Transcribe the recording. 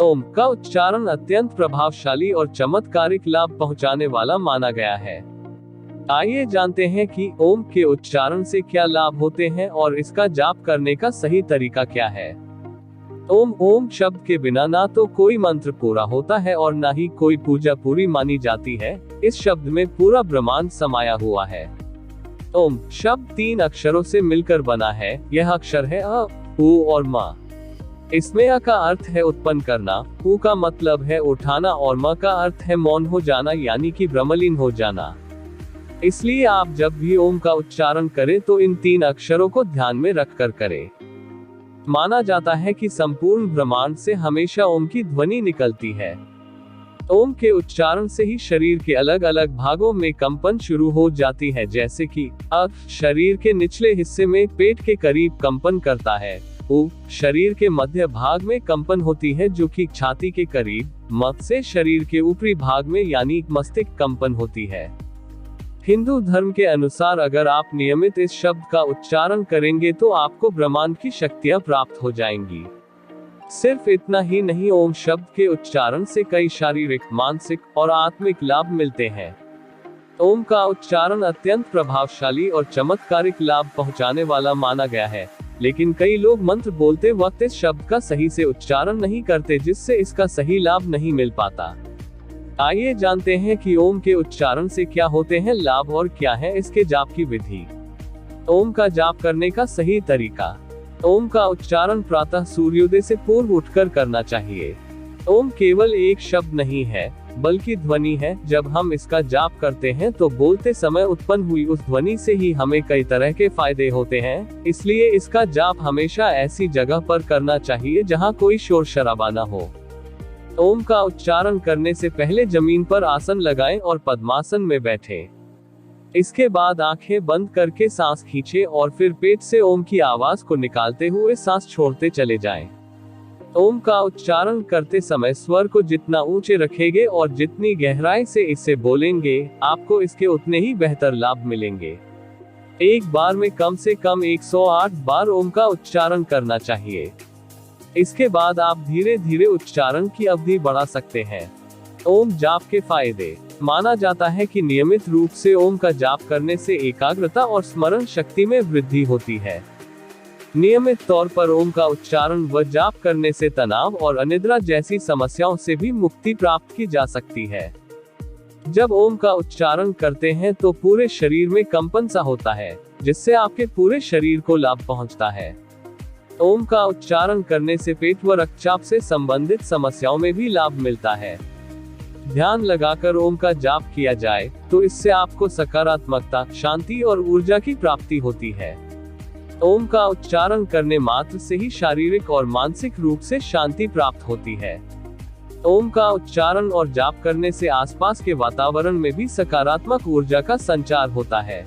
ओम का उच्चारण अत्यंत प्रभावशाली और चमत्कारिक लाभ पहुंचाने वाला माना गया है। आइए जानते हैं कि ओम के उच्चारण से क्या लाभ होते हैं और इसका जाप करने का सही तरीका क्या है। ओम शब्द के बिना ना तो कोई मंत्र पूरा होता है और ना ही कोई पूजा पूरी मानी जाती है। इस शब्द में पूरा ब्रह्मांड समाया हुआ है। ओम शब्द 3 अक्षरों से मिलकर बना है। यह अक्षर है अ, उ और म। इसमें अ का अर्थ है उत्पन्न करना, उ का मतलब है उठाना और म का अर्थ है मौन हो जाना, यानी कि ब्रह्मलीन हो जाना। इसलिए आप जब भी ओम का उच्चारण करें तो इन 3 अक्षरों को ध्यान में रखकर करें। माना जाता है कि संपूर्ण ब्रह्मांड से हमेशा ओम की ध्वनि निकलती है। ओम के उच्चारण से ही शरीर के अलग अलग भागों में कंपन शुरू हो जाती है, जैसे कि अ शरीर के निचले हिस्से में पेट के करीब कंपन करता है, उ शरीर के मध्य भाग में कंपन होती है जो कि छाती के करीब, म से शरीर के ऊपरी भाग में यानी मस्तिष्क कंपन होती है। हिंदू धर्म के अनुसार अगर आप नियमित इस शब्द का उच्चारण करेंगे तो आपको ब्रह्मांड की शक्तियां प्राप्त हो जाएंगी। सिर्फ इतना ही नहीं, ओम शब्द के उच्चारण से कई शारीरिक, मानसिक और आत्मिक लाभ मिलते हैं। ओम का उच्चारण अत्यंत प्रभावशाली और चमत्कारिक लाभ पहुंचाने वाला माना गया है, लेकिन कई लोग मंत्र बोलते वक्त इस शब्द का सही से उच्चारण नहीं करते, जिससे इसका सही लाभ नहीं मिल पाता। आइए जानते हैं कि ओम के उच्चारण से क्या होते हैं लाभ और क्या है इसके जाप की विधि। ओम का जाप करने का सही तरीका। ओम का उच्चारण प्रातः सूर्योदय से पूर्व उठकर करना चाहिए। ओम केवल एक शब्द नहीं है, बल्कि ध्वनि है। जब हम इसका जाप करते हैं तो बोलते समय उत्पन्न हुई उस ध्वनि से ही हमें कई तरह के फायदे होते हैं। इसलिए इसका जाप हमेशा ऐसी जगह पर करना चाहिए जहां कोई शोर शराबा न हो। ओम का उच्चारण करने से पहले जमीन पर आसन लगाएं और पद्मासन में बैठें। इसके बाद आंखें बंद करके सांस खींचें और फिर पेट से ओम की आवाज को निकालते हुए सांस छोड़ते चले जाएं। ओम का उच्चारण करते समय स्वर को जितना ऊंचे रखेंगे और जितनी गहराई से इसे बोलेंगे, आपको इसके उतने ही बेहतर लाभ मिलेंगे। एक बार में कम से कम 108 बार ओम का उच्चारण करना चाहिए। इसके बाद आप धीरे धीरे उच्चारण की अवधि बढ़ा सकते हैं। ओम जाप के फायदे। माना जाता है कि नियमित रूप से ओम का जाप करने से एकाग्रता और स्मरण शक्ति में वृद्धि होती है। नियमित तौर पर ओम का उच्चारण व जाप करने से तनाव और अनिद्रा जैसी समस्याओं से भी मुक्ति प्राप्त की जा सकती है। जब ओम का उच्चारण करते हैं तो पूरे शरीर में कंपन सा होता है, जिससे आपके पूरे शरीर को लाभ पहुंचता है। ओम का उच्चारण करने से पेट व रक्तचाप से संबंधित समस्याओं में भी लाभ मिलता है। ध्यान लगाकर ओम का जाप किया जाए तो इससे आपको सकारात्मकता, शांति और ऊर्जा की प्राप्ति होती है। ओम का उच्चारण करने मात्र से ही शारीरिक और मानसिक रूप से शांति प्राप्त होती है। ओम का उच्चारण और जाप करने से आसपास के वातावरण में भी सकारात्मक ऊर्जा का संचार होता है।